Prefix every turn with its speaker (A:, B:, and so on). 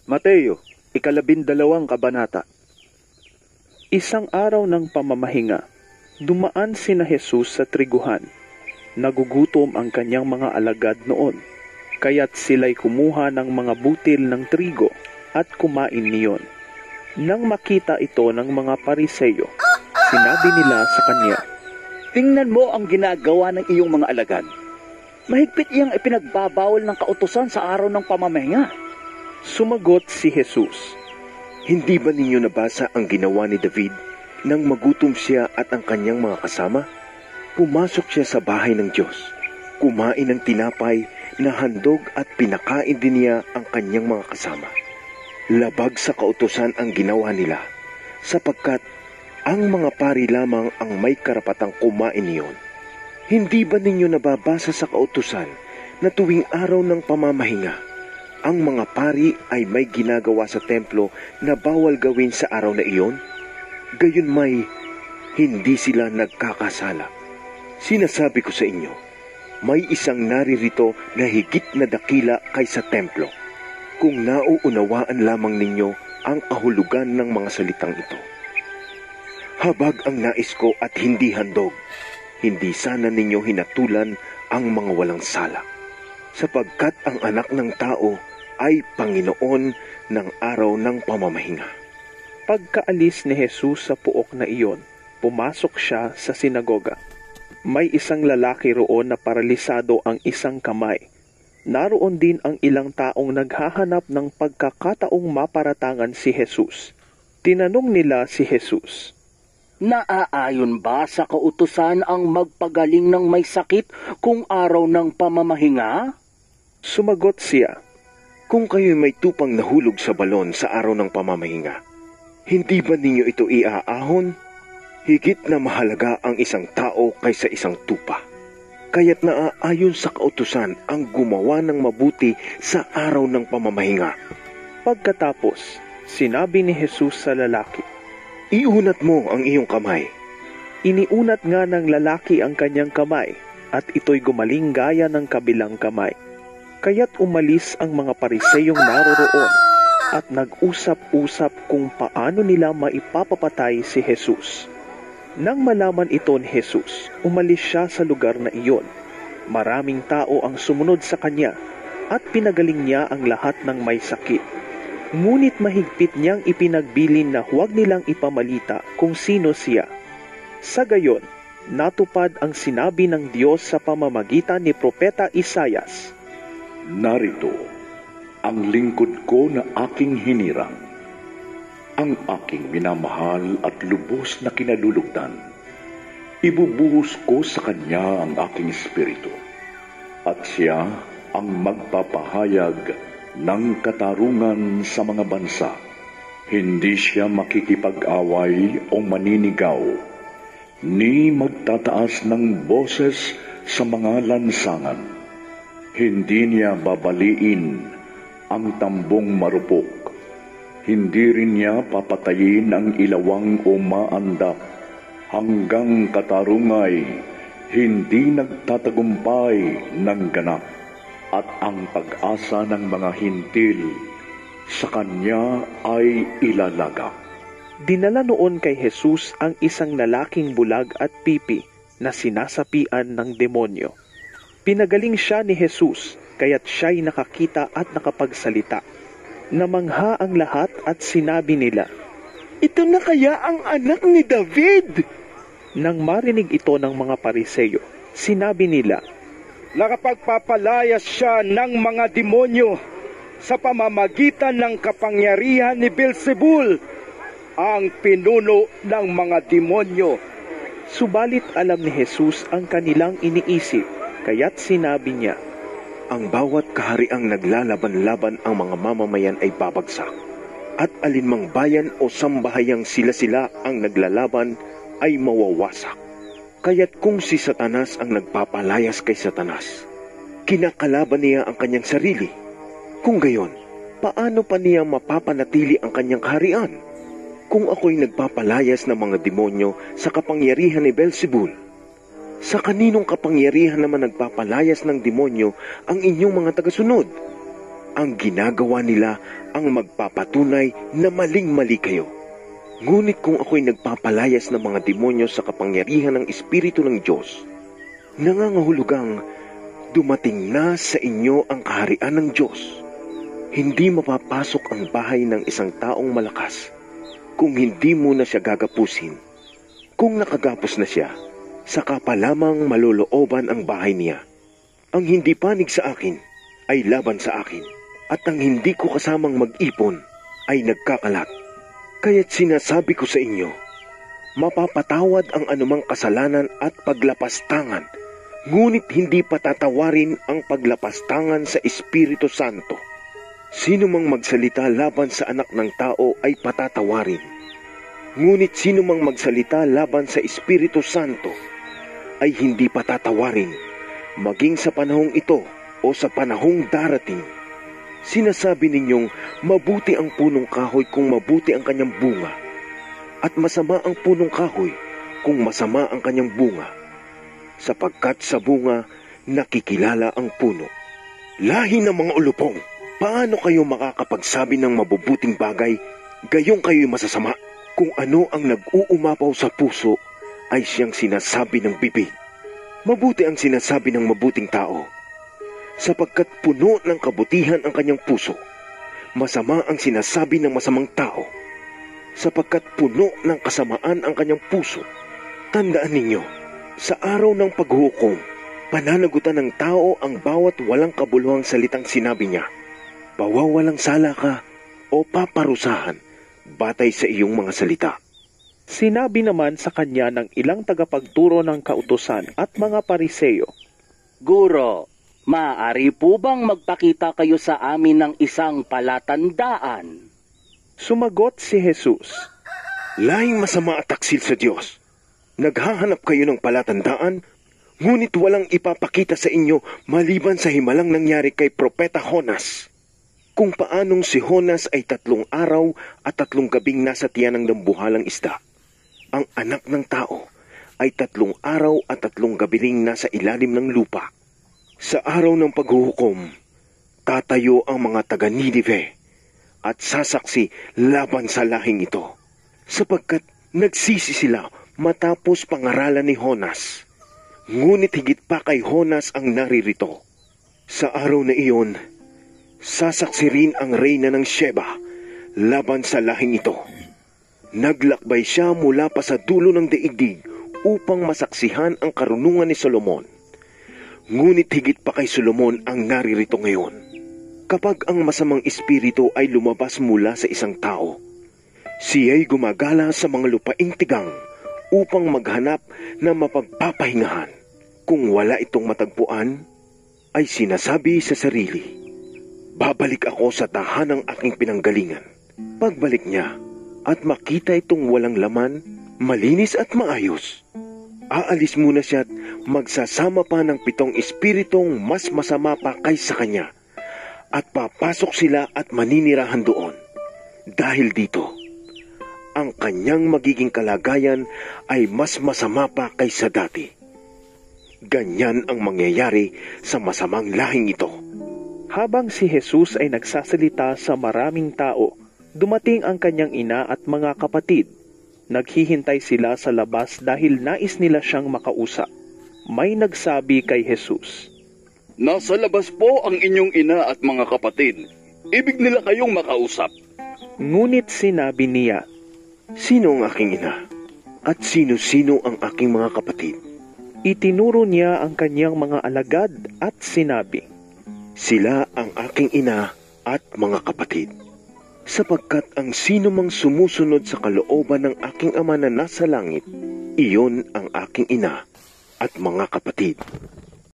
A: Mateo, 12 kabanata. Isang araw ng pamamahinga, dumaan sina Jesus sa triguhan. Nagugutom ang kanyang mga alagad noon, kaya't sila'y kumuha ng mga butil ng trigo at kumain niyon. Nang makita ito ng mga Pariseyo, sinabi nila sa kanya,
B: Tingnan mo ang ginagawa ng iyong mga alagad. Mahigpit iyang ipinagbabawal ng kautusan sa araw ng pamamahinga.
A: Sumagot si Jesus,
C: Hindi ba ninyo nabasa ang ginawa ni David nang magutom siya at ang kanyang mga kasama? Pumasok siya sa bahay ng Diyos, kumain ng tinapay na handog at pinakain din niya ang kanyang mga kasama. Labag sa kautusan ang ginawa nila, sapagkat ang mga pari lamang ang may karapatang kumain niyon. Hindi ba ninyo nababasa sa kautusan na tuwing araw ng pamamahinga, ang mga pari ay may ginagawa sa templo na bawal gawin sa araw na iyon? Gayon may, hindi sila nagkakasala. Sinasabi ko sa inyo, may isang naririto na higit na dakila kaysa templo, kung nauunawaan lamang ninyo ang kahulugan ng mga salitang ito. Habag ang nais ko at hindi handog, hindi sana ninyo hinatulan ang mga walang sala, sapagkat ang anak ng tao ay Panginoon ng araw ng pamamahinga.
A: Pagkaalis ni Jesus sa puok na iyon, pumasok siya sa sinagoga. May isang lalaki roon na paralisado ang isang kamay. Naroon din ang ilang taong naghahanap ng pagkakataong maparatangan si Jesus. Tinanong nila si Jesus,
B: Naaayon ba sa kautusan ang magpagaling ng may sakit kung araw ng pamamahinga?
A: Sumagot siya,
C: Kung kayo'y may tupang nahulog sa balon sa araw ng pamamahinga, hindi ba ninyo ito iaahon? Higit na mahalaga ang isang tao kaysa isang tupa. Kaya't naaayon sa kautusan ang gumawa ng mabuti sa araw ng pamamahinga.
A: Pagkatapos, sinabi ni Jesus sa lalaki,
C: Iunat mo ang iyong kamay.
A: Iniunat nga ng lalaki ang kanyang kamay, at ito'y gumaling gaya ng kabilang kamay. Kaya't umalis ang mga Pariseyong naroroon, at nag-usap-usap kung paano nila maipapapatay si Jesus. Nang malaman ito ni Jesus, umalis siya sa lugar na iyon. Maraming tao ang sumunod sa kanya, at pinagaling niya ang lahat ng may sakit. Ngunit mahigpit niyang ipinagbilin na huwag nilang ipamalita kung sino siya. Sa gayon, natupad ang sinabi ng Diyos sa pamamagitan ni Propeta Isaias,
D: Narito ang lingkod ko na aking hinirang, ang aking minamahal at lubos na kinalulugdan. Ibubuhos ko sa kanya ang aking espiritu, at siya ang magpapahayag ng katarungan sa mga bansa. Hindi siya makikipag-away o maninigaw, ni magtataas ng boses sa mga lansangan. Hindi niya babaliin ang tambong marupok. Hindi rin niya papatayin ang ilawang o maandak. Hanggang katarungay, hindi nagtatagumpay ng ganap. At ang pag-asa ng mga hintil sa kanya ay ilalagak.
A: Dinala noon kay Jesus ang isang lalaking bulag at pipi na sinasapian ng demonyo. Pinagaling siya ni Jesus, kaya't siya'y nakakita at nakapagsalita. Namangha ang lahat at sinabi nila,
C: Ito na kaya ang anak ni David?
A: Nang marinig ito ng mga Pariseyo, sinabi nila,
E: Nakapagpapalayas siya ng mga demonyo sa pamamagitan ng kapangyarihan ni Beelzebul, ang pinuno ng mga demonyo.
A: Subalit alam ni Jesus ang kanilang iniisip, kaya't sinabi niya,
C: Ang bawat kahariang naglalaban-laban ang mga mamamayan ay babagsak, at alinmang bayan o sambahayang sila-sila ang naglalaban ay mawawasak. Kaya't kung si Satanas ang nagpapalayas kay Satanas, kinakalaban niya ang kanyang sarili. Kung gayon, paano pa niya mapapanatili ang kanyang kaharian? Kung ako'y nagpapalayas ng mga demonyo sa kapangyarihan ni Beelzebul, sa kaninong kapangyarihan naman nagpapalayas ng demonyo ang inyong mga tagasunod? Ang ginagawa nila ang magpapatunay na maling-mali kayo. Ngunit kung ako'y nagpapalayas ng mga demonyo sa kapangyarihan ng Espiritu ng Diyos, nangangahulugang dumating na sa inyo ang kaharian ng Diyos. Hindi mapapasok ang bahay ng isang taong malakas kung hindi mo na siya gagapusin. Kung nakagapos na siya, saka pa lamang malolooban ang bahay niya. Ang hindi panig sa akin ay laban sa akin, at ang hindi ko kasamang mag-ipon ay nagkakalat. Kaya't sinasabi ko sa inyo, mapapatawad ang anumang kasalanan at paglapastangan, ngunit hindi patatawarin ang paglapastangan sa Espiritu Santo. Sino mang magsalita laban sa anak ng tao ay patatawarin, ngunit sino mang magsalita laban sa Espiritu Santo ay hindi patatawarin, maging sa panahong ito o sa panahong darating. Sinasabi ninyong mabuti ang punong kahoy kung mabuti ang kanyang bunga, at masama ang punong kahoy kung masama ang kanyang bunga, sapagkat sa bunga nakikilala ang puno. Lahi ng mga ulupong, paano kayo makakapagsabi ng mabubuting bagay, gayong kayo'y masasama? Kung ano ang nag-uumapaw sa puso ay siyang sinasabi ng bibig. Mabuti ang sinasabi ng mabuting tao, sapagkat puno ng kabutihan ang kanyang puso. Masama ang sinasabi ng masamang tao, sapagkat puno ng kasamaan ang kanyang puso. Tandaan ninyo, sa araw ng paghuhukom, pananagutan ng tao ang bawat walang kabuluhang salitang sinabi niya. Pawawalang sala ka o paparusahan batay sa iyong mga salita.
A: Sinabi naman sa kanya ng ilang tagapagturo ng kautusan at mga Pariseyo,
B: Guro, maaari po bang magpakita kayo sa amin ng isang palatandaan?
A: Sumagot si Jesus,
C: Lahing masama at taksil sa Diyos. Naghahanap kayo ng palatandaan, ngunit walang ipapakita sa inyo maliban sa himalang nangyari kay Propeta Jonas. Kung paanong si Jonas ay 3 araw at 3 gabing nasa tiyan ng dambuhalang isda, ang anak ng tao ay 3 araw at 3 gabi ring nasa ilalim ng lupa. Sa araw ng paghuhukom, tatayo ang mga taga-Ninive at sasaksi laban sa lahing ito, sapagkat nagsisi sila matapos pangaralan ni Jonas. Ngunit higit pa kay Jonas ang naririto. Sa araw na iyon, sasaksi rin ang reyna ng Sheba laban sa lahing ito. Naglakbay siya mula pa sa dulo ng daigdig upang masaksihan ang karunungan ni Solomon. Ngunit higit pa kay Solomon ang naririto ngayon. Kapag ang masamang espiritu ay lumabas mula sa isang tao, siya'y gumagala sa mga lupaing tigang upang maghanap ng mapagpapahingahan. Kung wala itong matagpuan, ay sinasabi sa sarili, babalik ako sa tahanang aking pinanggalingan. Pagbalik niya at makita itong walang laman, malinis at maayos, aalis muna siya at magsasama pa ng 7 espiritong mas masama pa kaysa kanya, at papasok sila at maninirahan doon. Dahil dito, ang kanyang magiging kalagayan ay mas masama pa kaysa dati. Ganyan ang mangyayari sa masamang lahing ito.
A: habang si Jesus ay nagsasalita sa maraming tao, dumating ang kanyang ina at mga kapatid. Naghihintay sila sa labas dahil nais nila siyang makausap. May nagsabi kay Jesus,
F: Nasa labas po ang inyong ina at mga kapatid. Ibig nila kayong makausap.
A: Ngunit sinabi niya,
C: Sino ang aking ina? At sino-sino ang aking mga kapatid?
A: Itinuro niya ang kanyang mga alagad at sinabi,
C: Sila ang aking ina at mga kapatid. Sapagkat ang sino mang sumusunod sa kalooban ng aking ama na nasa langit, iyon ang aking ina at mga kapatid.